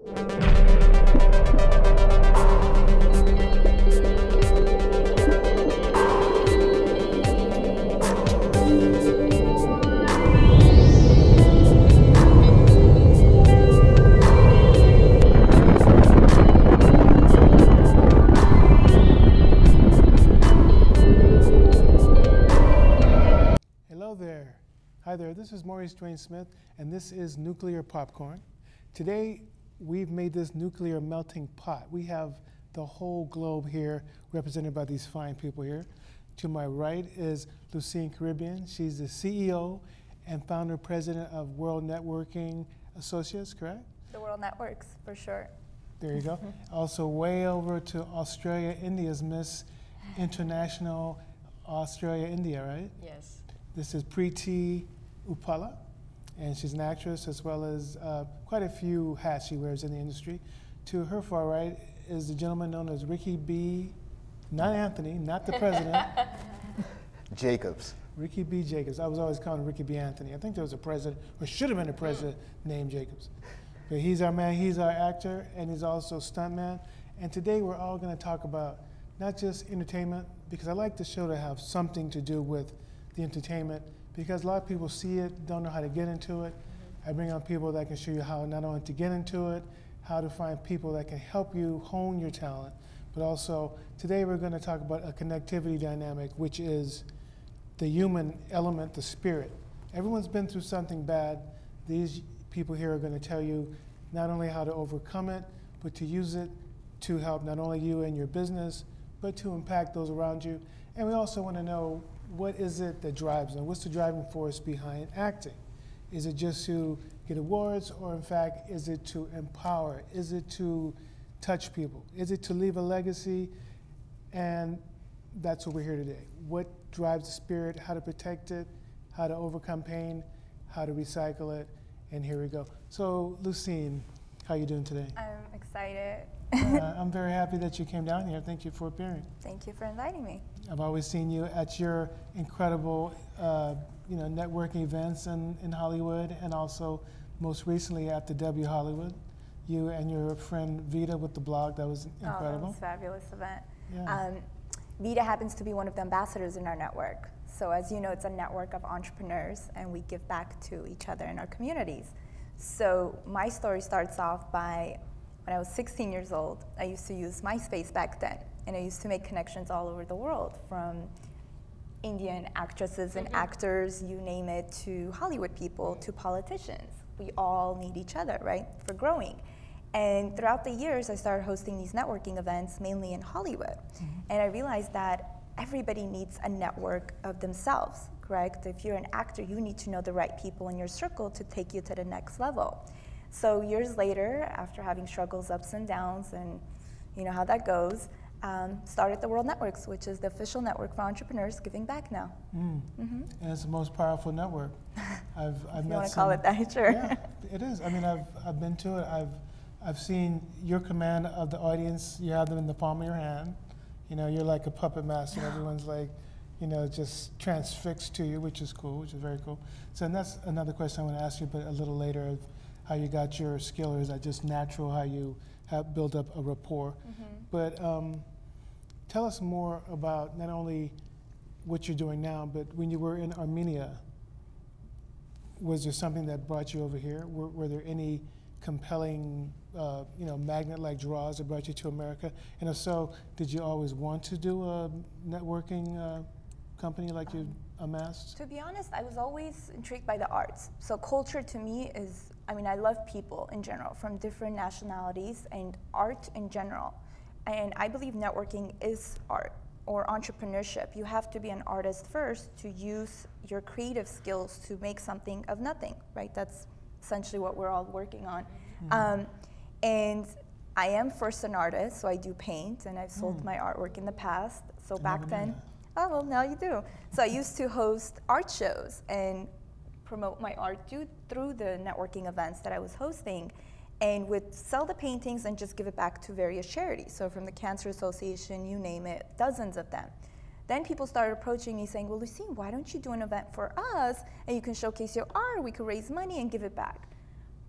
Hi there, this is Maurice Dwayne Smith, and this is Nuclear Popcorn. Today, we've made this nuclear melting pot. We have the whole globe here represented by these fine people here. To my right is Lousine Karibian. She's the CEO and founder president of World Networking Associates, correct? The World Networks, for sure. There you go. Also way over to Australia, India's Miss International Australia, India, right? Yes. This is Preity Uupala, and she's an actress as well as quite a few hats she wears in the industry. To her far right is the gentleman known as Richy B., not Anthony, not the president. Jacobs. Richy B. Jacobs. I was always calling him Ricky B. Anthony. I think there was a president, or should have been a president, named Jacobs. But he's our man, he's our actor, and he's also stuntman. And today we're all going to talk about not just entertainment, because I like the show to have something to do with the entertainment, because a lot of people see it, don't know how to get into it. I bring on people that can show you how not only to get into it, how to find people that can help you hone your talent, but also today we're going to talk about a connectivity dynamic, which is the human element, the spirit. Everyone's been through something bad. These people here are going to tell you not only how to overcome it, but to use it to help not only you and your business, but to impact those around you. And we also want to know, what is it that drives them? What's the driving force behind acting? Is it just to get awards, or in fact, is it to empower? Is it to touch people? Is it to leave a legacy? And that's what we're here today. What drives the spirit, how to protect it, how to overcome pain, how to recycle it, and here we go. So, Lousine, how are you doing today? I'm excited. I'm very happy that you came down here. Thank you for appearing. Thank you for inviting me. I've always seen you at your incredible networking events in Hollywood, and also most recently at the W Hollywood. You and your friend Vita with the blog, that was incredible. Oh, that was a fabulous event. Yeah. Vita happens to be one of the ambassadors in our network. So as you know, it's a network of entrepreneurs, and we give back to each other in our communities. So my story starts off by when I was 16 years old. I used to use MySpace back then, and I used to make connections all over the world, from Indian actresses and actors, you name it, to Hollywood people, to politicians. We all need each other, right, for growing. And throughout the years, I started hosting these networking events, mainly in Hollywood. And I realized that everybody needs a network of themselves, correct? If you're an actor, you need to know the right people in your circle to take you to the next level. So years later, after having struggles, ups and downs, and you know how that goes, started the World Networks, which is the official network for entrepreneurs giving back now. And it's the most powerful network. I've if you met want to call it that, sure. Yeah, it is. I mean, I've been to it. I've seen your command of the audience. You have them in the palm of your hand. You know, you're like a puppet master. Everyone's like, you know, just transfixed to you, which is cool, which is very cool. So, and that's another question I want to ask you, but a little later, of how you got your skill, or is that just natural, how you have built up a rapport? But tell us more about not only what you're doing now, but when you were in Armenia, was there something that brought you over here? Were there any compelling, magnet-like draws that brought you to America? And if so, did you always want to do a networking company like you amassed? To be honest, I was always intrigued by the arts. So culture to me is, I love people in general, from different nationalities, and art in general. And I believe networking is art, or entrepreneurship. You have to be an artist first to use your creative skills to make something of nothing, right? That's essentially what we're all working on. And I am first an artist, so I do paint, and I've sold my artwork in the past. So back then, oh, well, now you do. So I used to host art shows and promote my art through the networking events that I was hosting, and would sell the paintings and just give it back to various charities. So from the Cancer Association, you name it, dozens of them. Then people started approaching me saying, well, Lousine, why don't you do an event for us, and you can showcase your art, we could raise money and give it back.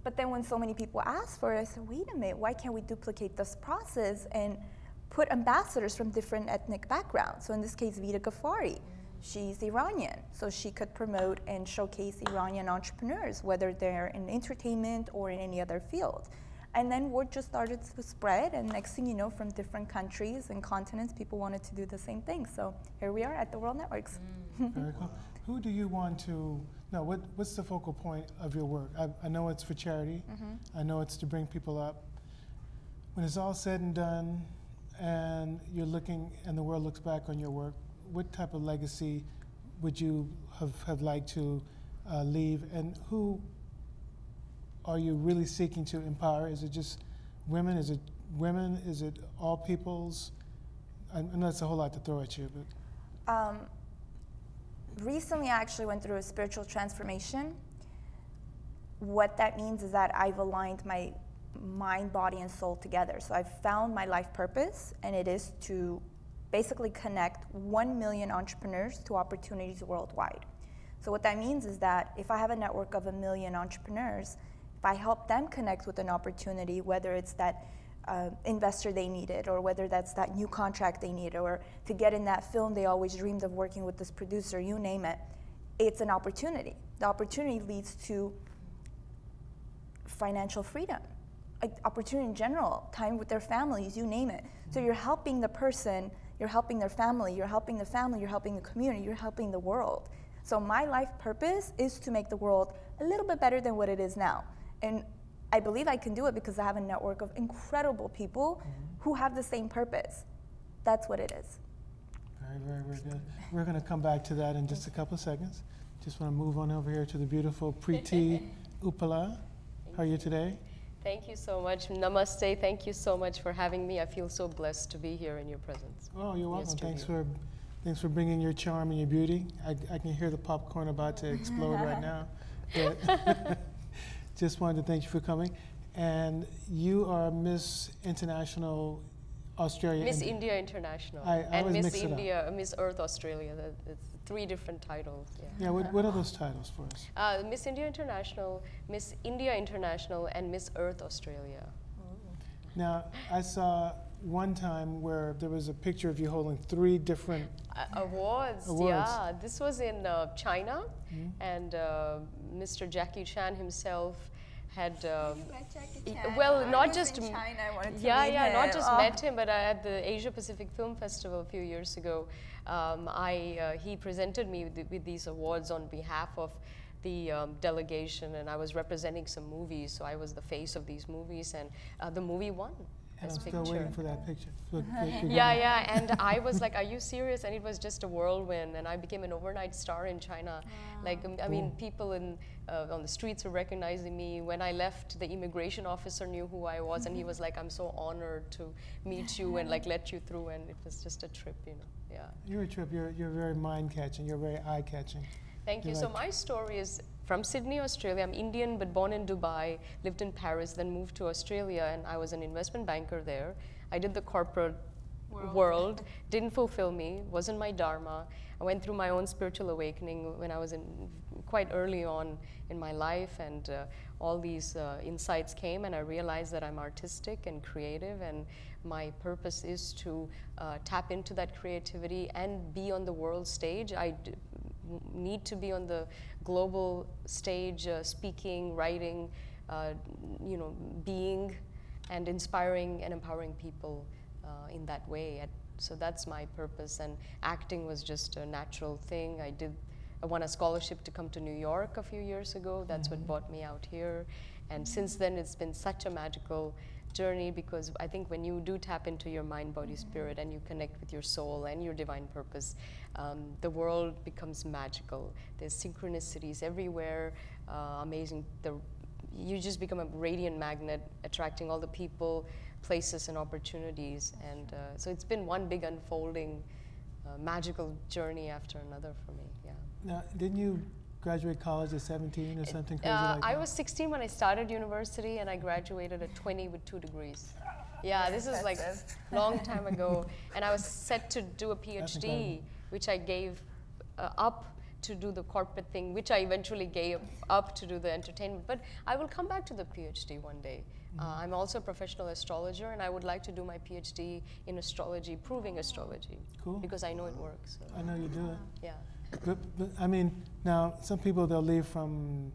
But then when so many people asked for it, I said, wait a minute, why can't we duplicate this process and put ambassadors from different ethnic backgrounds? So in this case, Vida Ghaffari, she's Iranian, so she could promote and showcase Iranian entrepreneurs, whether they're in entertainment or in any other field. And then word just started to spread, and next thing you know, from different countries and continents, people wanted to do the same thing. So here we are at the World Networks. Very cool. Who do you want to, no, what's the focal point of your work? I know it's for charity. I know it's to bring people up. When it's all said and done, and you're looking, and the world looks back on your work, what type of legacy would you have liked to leave, and who are you really seeking to empower? Is it just women? Is it women? Is it all peoples? I know it's a whole lot to throw at you, but. Recently, I actually went through a spiritual transformation. What that means is that I've aligned my mind, body, and soul together. So I've found my life purpose, and it is to basically connect 1 million entrepreneurs to opportunities worldwide. So what that means is that if I have a network of 1 million entrepreneurs, if I help them connect with an opportunity, whether it's that investor they needed, or whether that's that new contract they needed, or to get in that film they always dreamed of working with this producer, you name it, it's an opportunity. The opportunity leads to financial freedom, opportunity in general, time with their families, you name it. So you're helping the person, you're helping their family, you're helping the family, you're helping the community, you're helping the world. So my life purpose is to make the world a little bit better than what it is now. And I believe I can do it because I have a network of incredible people who have the same purpose. That's what it is. Very, very, very good. We're going to come back to that in just a couple of seconds. Just want to move on over here to the beautiful Preity Uupala. How are you today? Thank you so much. Namaste. Thank you so much for having me. I feel so blessed to be here in your presence. Oh, you're welcome. Thanks for bringing your charm and your beauty. I can hear the popcorn about to explode right now. But just wanted to thank you for coming. And you are Miss International Australia. Miss India International. And Miss India, Miss Earth Australia. It's 3 different titles. Yeah, what are those titles for us? Miss India International, Miss India International, and Miss Earth Australia. Now, I saw one time where there was a picture of you holding 3 different awards. Yeah, this was in China, and Mr. Jackie Chan himself had well, not just China, I wanted to yeah, meet yeah, him. not just met him, but at the Asia Pacific Film Festival a few years ago, he presented me with these awards on behalf of the delegation, and I was representing some movies, so I was the face of these movies, and the movie won. And I'm still waiting for that picture. Yeah, and I was like, are you serious? And it was just a whirlwind, and I became an overnight star in China. Wow. Like, I mean, people on the streets were recognizing me. When I left, the immigration officer knew who I was, and he was like, I'm so honored to meet you and like let you through, and it was just a trip, you know, yeah. You're a trip, you're very mind-catching, you're very eye-catching. Thank you. So my story is from Sydney, Australia. I'm Indian, but born in Dubai, lived in Paris, then moved to Australia, and I was an investment banker there. I did the corporate world, didn't fulfill me, wasn't my dharma. I went through my own spiritual awakening when I was quite early on in my life, and all these insights came, and I realized that I'm artistic and creative, and my purpose is to tap into that creativity and be on the world stage. I need to be on the global stage, speaking, writing, you know, being, and inspiring and empowering people in that way. So that's my purpose, and acting was just a natural thing. I won a scholarship to come to New York a few years ago. That's what brought me out here, and since then it's been such a magical journey, because I think when you do tap into your mind, body, spirit, and you connect with your soul and your divine purpose, the world becomes magical. There's synchronicities everywhere, amazing. You just become a radiant magnet, attracting all the people, places, and opportunities. And so it's been one big unfolding, magical journey after another for me, yeah. Now, didn't you graduate college at 17 or something crazy like that? I was 16 when I started university, and I graduated at 20 with 2 degrees. Yeah, this is like a long time ago. And I was set to do a PhD, which I gave up to do the corporate thing, which I eventually gave up to do the entertainment. But I will come back to the PhD one day. I'm also a professional astrologer, and I would like to do my PhD in astrology, proving astrology. Cool. Because I know it works. So. I know you do it. Yeah. But I mean, now some people, they'll leave from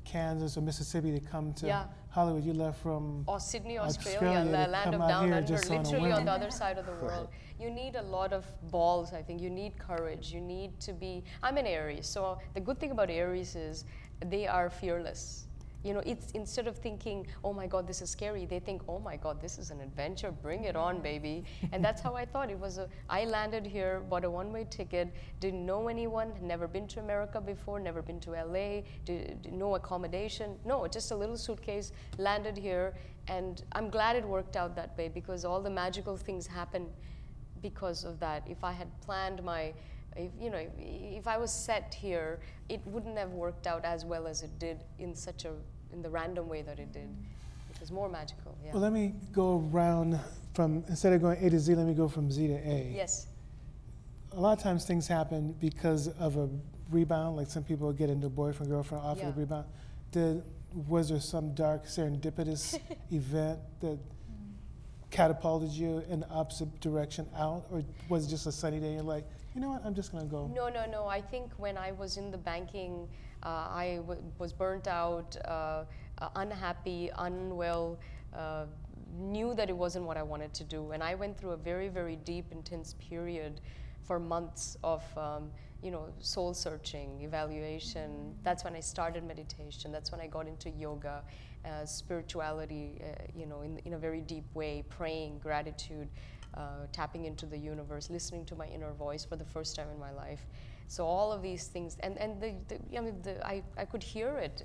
Kansas or Mississippi to come to Hollywood. You left from Sydney, Australia, land of down under, literally on the other side of the world. You need a lot of balls, I think. You need courage. You need to be, I'm an Aries, so the good thing about Aries is they are fearless. You know, it's instead of thinking, oh my God, this is scary, they think, oh my God, this is an adventure, bring it on, baby. And that's how I thought. It was I landed here, bought a one-way ticket, didn't know anyone, never been to America before, never been to LA, no accommodation, no, just a little suitcase, landed here. And I'm glad it worked out that way, because all the magical things happen because of that. If I had planned my, if I was set here, it wouldn't have worked out as well as it did in the random way that it did. It was more magical, yeah. Well, let me go around from, instead of going A to Z, let me go from Z to A. Yes. A lot of times things happen because of a rebound, like some people get into boyfriend, girlfriend off of the rebound. Was there some dark serendipitous event that catapulted you in the opposite direction out, or was it just a sunny day and you're like, you know what, I'm just gonna go? No. I think when I was in the banking, I was burnt out, unhappy, unwell, knew that it wasn't what I wanted to do. And I went through a very, very deep, intense period for months of soul searching, evaluation. That's when I started meditation. That's when I got into yoga, spirituality, in a very deep way, praying, gratitude, tapping into the universe, listening to my inner voice for the first time in my life. So all of these things, and I could hear it,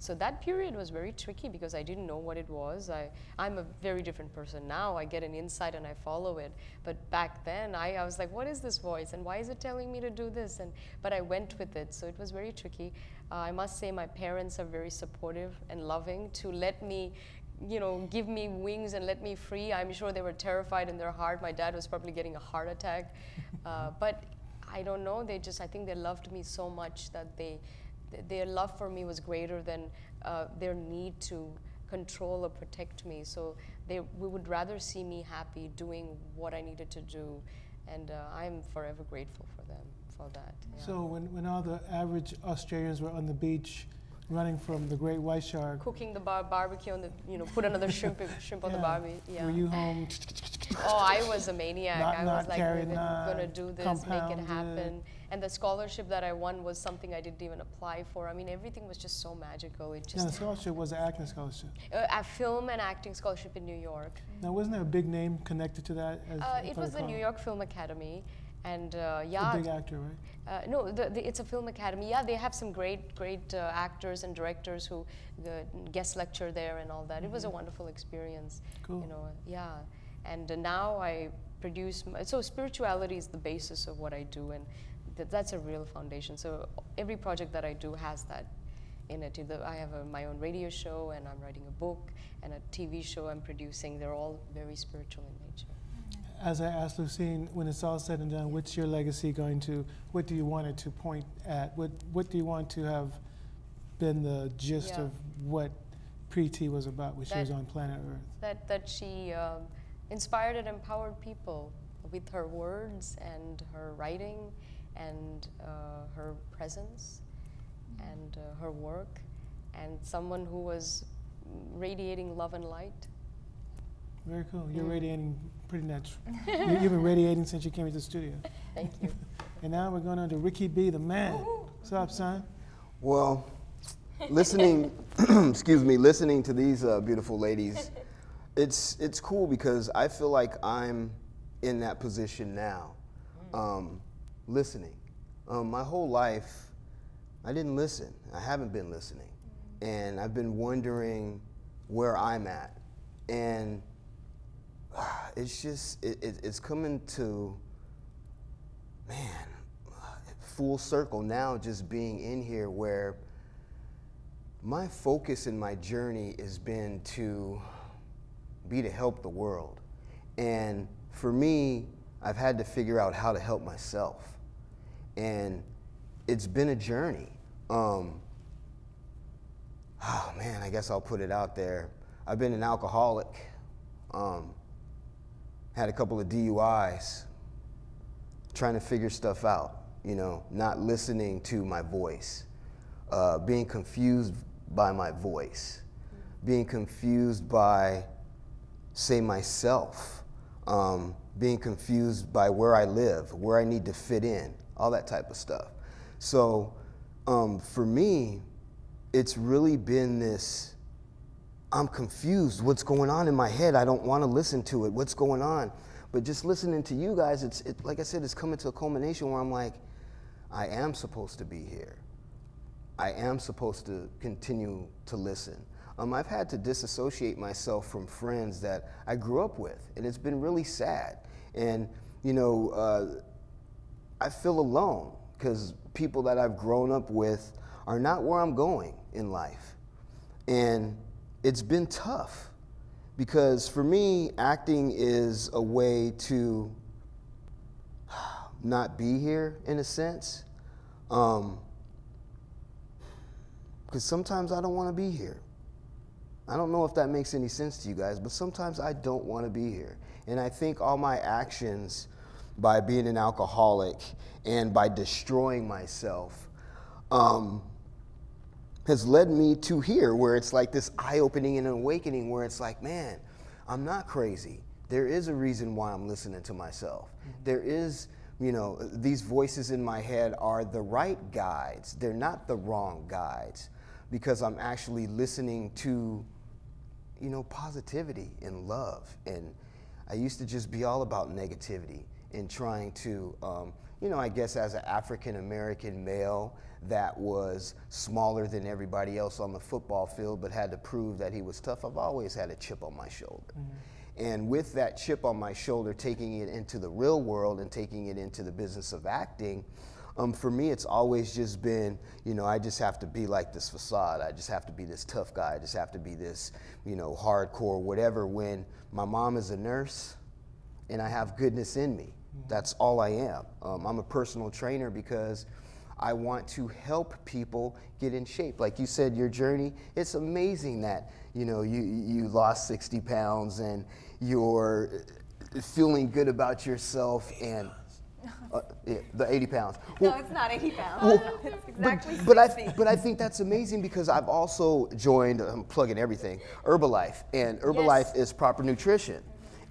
So that period was very tricky because I didn't know what it was. I'm a very different person now. I get an insight and I follow it. But back then, I was like, what is this voice? And why is it telling me to do this? But I went with it, so it was very tricky. I must say my parents are very supportive and loving to let me give me wings and let me free. I'm sure they were terrified in their heart. My dad was probably getting a heart attack. But I don't know, I think they loved me so much that their love for me was greater than their need to control or protect me. So we would rather see me happy doing what I needed to do. And I'm forever grateful for them for that. Yeah. So when all the average Australians were on the beach running from the great white shark, cooking the barbecue on the, put another shrimp on the barbie. Yeah. Were you home? Oh, I was a maniac. I was like, we're gonna do this, make it happen. And the scholarship that I won was something I didn't even apply for. I mean, everything was just so magical. It just. Now, the scholarship was an acting scholarship. A film and acting scholarship in New York. Now, wasn't there a big name connected to that? It was the New York Film Academy. And a big actor, right? No, it's a film academy. Yeah, they have some great actors and directors who guest lecture there and all that. It was a wonderful experience. Cool. Yeah. And now I produce. So spirituality is the basis of what I do, and that's a real foundation. So every project that I do has that in it. I have my own radio show, and I'm writing a book, and a TV show I'm producing. They're all very spiritual in nature. As I asked Lousine, when it's all said and done, what's your legacy going to, what do you want it to point at? What do you want to have been the gist of what Preity was about when she was on planet Earth? That she inspired and empowered people with her words and her writing and her presence and her work, and someone who was radiating love and light. Very cool. You're radiating pretty natural. You've been radiating since you came into the studio. Thank you. And now we're going on to Richy B, the man. What's up, son? Well, listening, listening to these beautiful ladies, it's cool because I feel like I'm in that position now, listening. My whole life, I didn't listen. I haven't been listening. And I've been wondering where I'm at. And it's just, it's coming to, man, full circle now, just being in here where my focus in my journey has been to help the world. And for me, I've had to figure out how to help myself. And it's been a journey. Oh man, I guess I'll put it out there. I've been an alcoholic, had a couple of DUIs, trying to figure stuff out, you know, not listening to my voice, being confused by my voice, being confused by, say, myself, being confused by where I live, where I need to fit in, all that type of stuff. So for me, it's really been this, I'm confused. What's going on in my head? I don't want to listen to it. What's going on? But just listening to you guys, like I said, it's coming to a culmination where I'm like, I am supposed to be here. I am supposed to continue to listen. I've had to disassociate myself from friends that I grew up with, and it's been really sad. And, you know, I feel alone because people that I've grown up with are not where I'm going in life. And it's been tough because for me, acting is a way to not be here in a sense. Because sometimes I don't want to be here. I don't know if that makes any sense to you guys, but sometimes I don't want to be here. And I think all my actions by being an alcoholic and by destroying myself has led me to here, where it's like this eye-opening and awakening where it's like, man, I'm not crazy. There is a reason why I'm listening to myself. There is, you know, these voices in my head are the right guides. They're not the wrong guides, because I'm actually listening to, you know, positivity and love. And I used to just be all about negativity and trying to, you know, I guess as an African-American male that was smaller than everybody else on the football field but had to prove that he was tough, I've always had a chip on my shoulder. And with that chip on my shoulder, taking it into the real world and taking it into the business of acting, for me, it's always just been, you know, I just have to be like this facade. I just have to be this tough guy. I just have to be this, you know, hardcore, whatever, when my mom is a nurse and I have goodness in me. That's all I am. I'm a personal trainer because I want to help people get in shape. Like you said, your journey, it's amazing that, you know, you lost 60 pounds and you're feeling good about yourself and yeah, the 80 pounds. Well, no, it's not 80 pounds. Well, it's exactly 60. But I think that's amazing because I've also joined, I'm plugging everything, Herbalife. And Herbalife is proper nutrition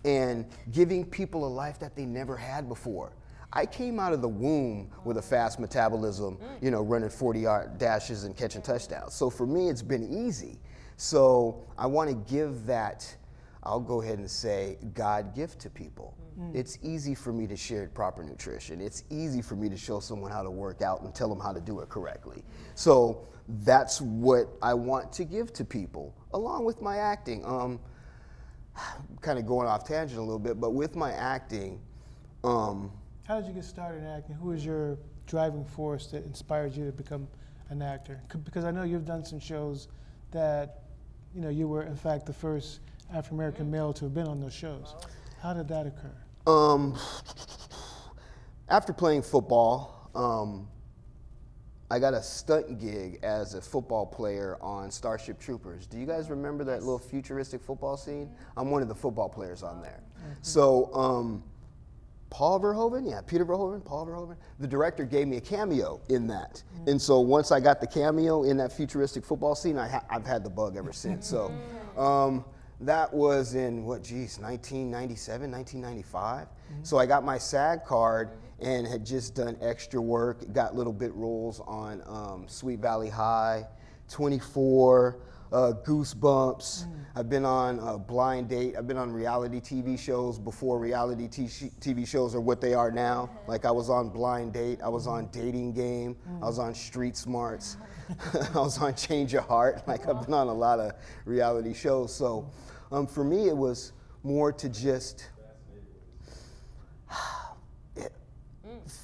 and giving people a life that they never had before. I came out of the womb with a fast metabolism, you know, running 40-yard dashes and catching touchdowns. So for me, it's been easy. So I want to give that, I'll go ahead and say, God gift to people. It's easy for me to share proper nutrition. It's easy for me to show someone how to work out and tell them how to do it correctly. So that's what I want to give to people, along with my acting. Kind of going off tangent a little bit, but with my acting. How did you get started in acting? Who was your driving force that inspired you to become an actor? Because I know you've done some shows that, you know, you were in fact the first African-American male to have been on those shows. How did that occur? After playing football, I got a stunt gig as a football player on Starship Troopers. Do you guys remember that little futuristic football scene? I'm one of the football players on there. So Paul Verhoeven, the director gave me a cameo in that. And so once I got the cameo in that futuristic football scene, I've had the bug ever since. So that was in, 1997, 1995. So I got my SAG card and had just done extra work, got little bit roles on Sweet Valley High, 24, Goosebumps. I've been on Blind Date. I've been on reality TV shows before reality TV shows are what they are now. Like I was on Blind Date, I was on Dating Game, I was on Street Smarts, I was on Change Your Heart. Like I've been on a lot of reality shows. So for me, it was more to just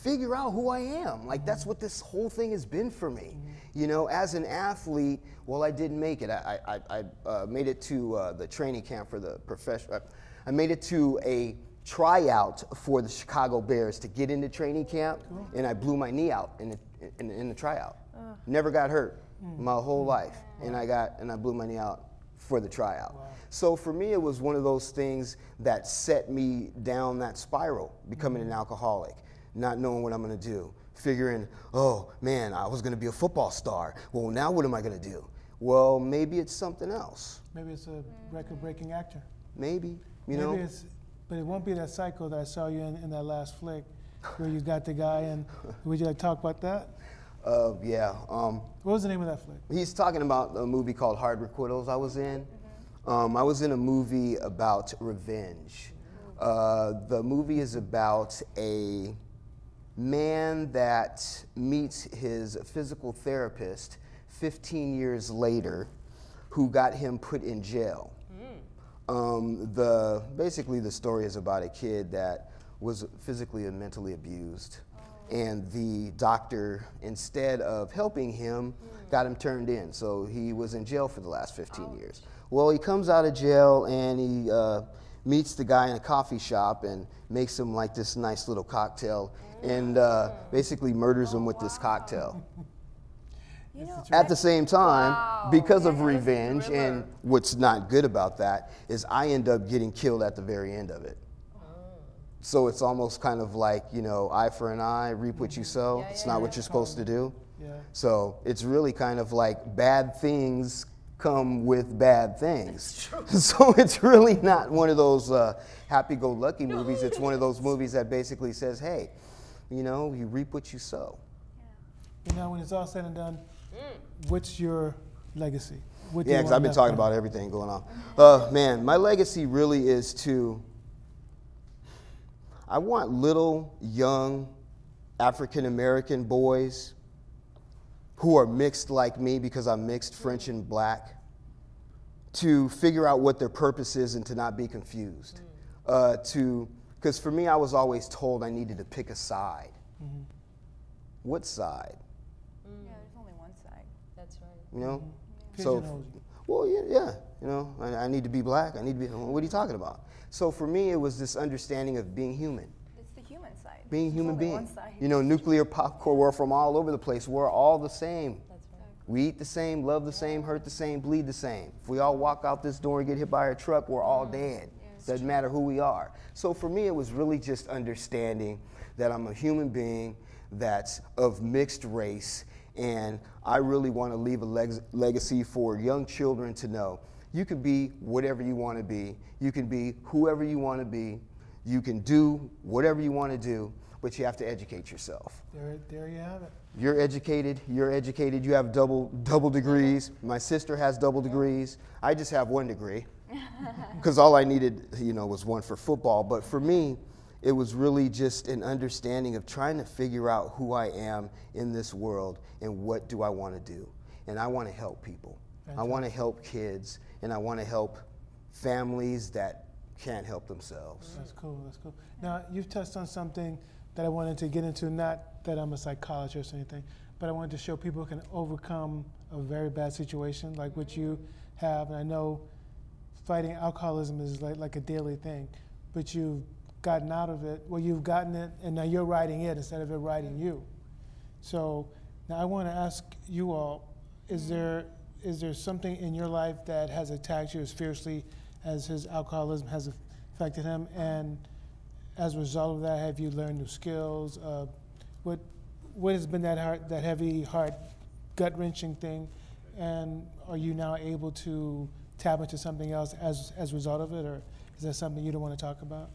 figure out who I am. Like that's what this whole thing has been for me. You know, as an athlete, well, I didn't make it. I made it to the training camp for the professional. I made it to a tryout for the Chicago Bears to get into training camp, and I blew my knee out in the tryout. Never got hurt my whole life, and I blew my knee out for the tryout. Wow. So for me, it was one of those things that set me down that spiral, becoming an alcoholic, not knowing what I'm going to do, figuring, oh man, I was going to be a football star. Well, now what am I going to do? Well, maybe it's something else. Maybe it's a record-breaking actor. Maybe, you Maybe know. it's, but it won't be that cycle that I saw you in that last flick, where you got the guy. And would you like to talk about that? Yeah. What was the name of that flick? He's talking about a movie called Hard Requittals I was in. I was in a movie about revenge. The movie is about a man that meets his physical therapist 15 years later who got him put in jail. Basically the story is about a kid that was physically and mentally abused. And the doctor, instead of helping him, got him turned in. So he was in jail for the last 15 years. Well, he comes out of jail and he meets the guy in a coffee shop and makes him like this nice little cocktail and basically murders him with this cocktail. You know, At the same time, because of revenge, and what's not good about that is I end up getting killed at the very end of it. So it's almost kind of like, you know, eye for an eye, reap what you sow. It's not what you're supposed to do. So it's really kind of like bad things come with bad things. So it's really not one of those happy-go-lucky movies. It's one of those movies that basically says, hey, you know, you reap what you sow. You know, when it's all said and done, what's your legacy? Yeah, because I've been talking about everything going on. Man, my legacy really is to, I want little, young, African-American boys who are mixed like me because I'm mixed French and black to figure out what their purpose is and to not be confused. Because for me, I was always told I needed to pick a side. What side? Yeah, there's only one side. That's right. You know? Pigeonhole you. Well, yeah, you know, I need to be black. I need to be, what are you talking about? So for me, it was this understanding of being human. It's the human side. Being a human only being. one side. You know, nuclear popcorn, we're from all over the place. We're all the same. That's right. We eat the same, love the same, hurt the same, bleed the same. If we all walk out this door and get hit by a truck, we're all dead. Doesn't matter who we are. So for me, it was really just understanding that I'm a human being that's of mixed race, and I really want to leave a legacy for young children to know you can be whatever you want to be. You can be whoever you want to be. You can do whatever you want to do, but you have to educate yourself. There you have it. You're educated, you have double degrees. My sister has double degrees. I just have 1 degree because all I needed, you know, was one for football. But for me, it was really just an understanding of trying to figure out who I am in this world and what do I want to do. And I want to help people. I want to help kids, and I want to help families that can't help themselves. That's cool, that's cool. Now, you've touched on something that I wanted to get into, not that I'm a psychologist or anything, but I wanted to show people can overcome a very bad situation like what you have. And I know fighting alcoholism is like a daily thing, but you've gotten out of it. Well, you've gotten it, and now you're riding it instead of it riding you. So now I want to ask you all, is there something in your life that has attacked you as fiercely as his alcoholism has affected him? And as a result of that, have you learned new skills? What has been that heavy heart, gut-wrenching thing? And are you now able to tap into something else as a result of it, or is that something you don't want to talk about?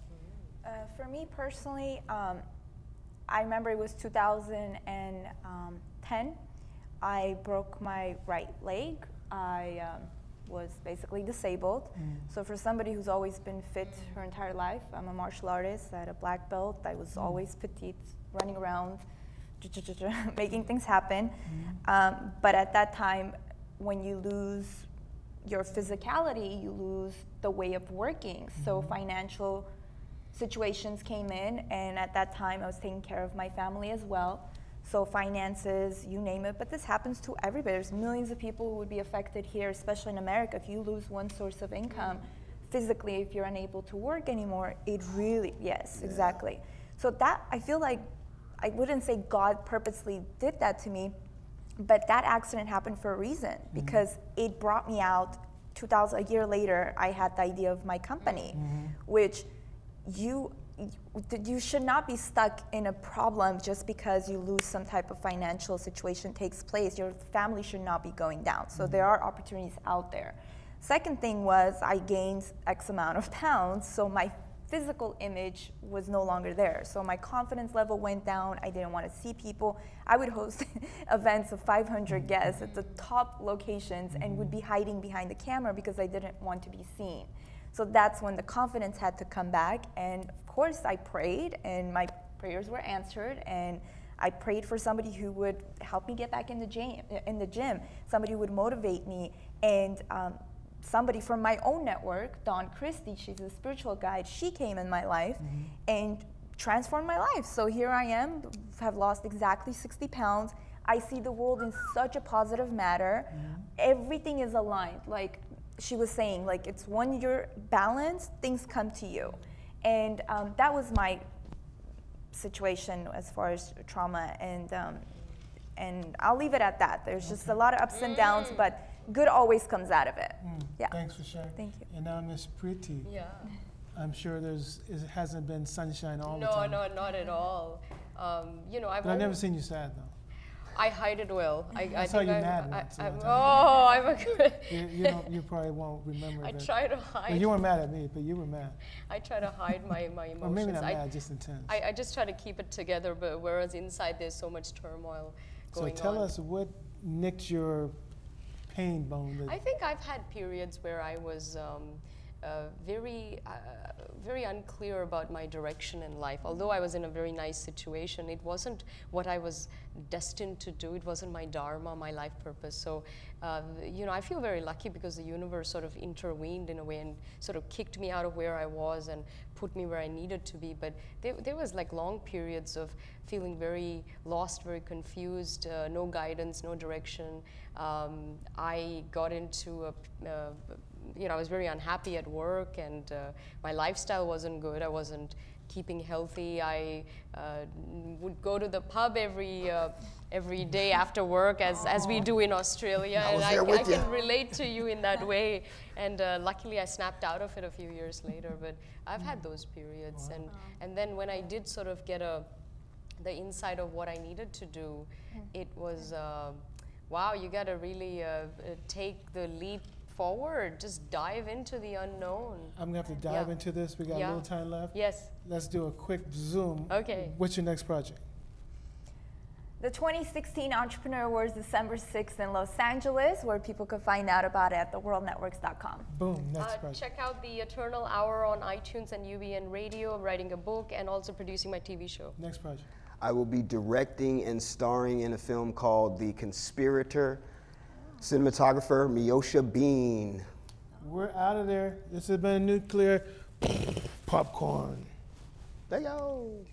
For me personally, I remember it was 2010. I broke my right leg. I was basically disabled. So for somebody who's always been fit her entire life, I'm a martial artist. I had a black belt. I was always petite, running around, making things happen. But at that time, when you lose your physicality, you lose the way of working. So financial situations came in, and at that time I was taking care of my family as well. So finances, you name it, but this happens to everybody. There's millions of people who would be affected here, especially in America. If you lose one source of income, physically, if you're unable to work anymore, it really, yes, exactly. So that, I feel like I wouldn't say God purposely did that to me, but that accident happened for a reason, because it brought me out. A year later, I had the idea of my company, which you should not be stuck in a problem just because you lose some type of financial situation takes place. Your family should not be going down. So there are opportunities out there. Second thing was I gained X amount of pounds, so my physical image was no longer there. So my confidence level went down. I didn't want to see people. I would host events of 500 guests at the top locations and would be hiding behind the camera because I didn't want to be seen. So that's when the confidence had to come back. And of course I prayed, and my prayers were answered, and I prayed for somebody who would help me get back in the gym. Somebody would motivate me, and somebody from my own network, Dawn Christie, she's a spiritual guide, she came in my life and transformed my life. So here I am, have lost exactly 60 pounds. I see the world in such a positive manner. Everything is aligned. Like she was saying, like it's when you're balanced, things come to you. And that was my situation as far as trauma, and I'll leave it at that. There's just a lot of ups and downs, but good always comes out of it. Yeah. Thanks for sharing. Thank you. And now Miss Preity. Yeah. I'm sure it hasn't been sunshine all the time. No, not at all. You know, But I've never seen you sad though. I hide it well. I saw think you I'm, mad once. I'm a good. You probably won't remember. I try to hide. Well, you weren't mad at me, but you were mad. I try to hide my emotions. Or maybe not mad, just intense. I just try to keep it together, but whereas inside there's so much turmoil going on. So tell us what nicked your pain bone. I think I've had periods where I was very unclear about my direction in life. Although I was in a very nice situation, it wasn't what I was destined to do. It wasn't my dharma, my life purpose. So, you know, I feel very lucky because the universe sort of intervened in a way and sort of kicked me out of where I was and put me where I needed to be. But there was like long periods of feeling very lost, very confused, no guidance, no direction. I got into a you know, I was very unhappy at work, and my lifestyle wasn't good. I wasn't keeping healthy. I would go to the pub every day after work, as we do in Australia, and I can relate to you in that way. And luckily, I snapped out of it a few years later. But I've had those periods, and then when I did sort of get the insight of what I needed to do, it was wow. You got to really take the leap forward, just dive into the unknown. I'm gonna have to dive into this. We got a little time left. Yes. Let's do a quick zoom. Okay. What's your next project? The 2016 Entrepreneur Awards, December 6th in Los Angeles, where people can find out about it at theworldnetworks.com. Boom, next project. Check out the Eternal Hour on iTunes and UBN Radio. I'm writing a book and also producing my TV show. Next project. I will be directing and starring in a film called The Conspirator. Cinematographer, Miosha Bean. We're out of there. This has been Nuclear Popcorn. There you go.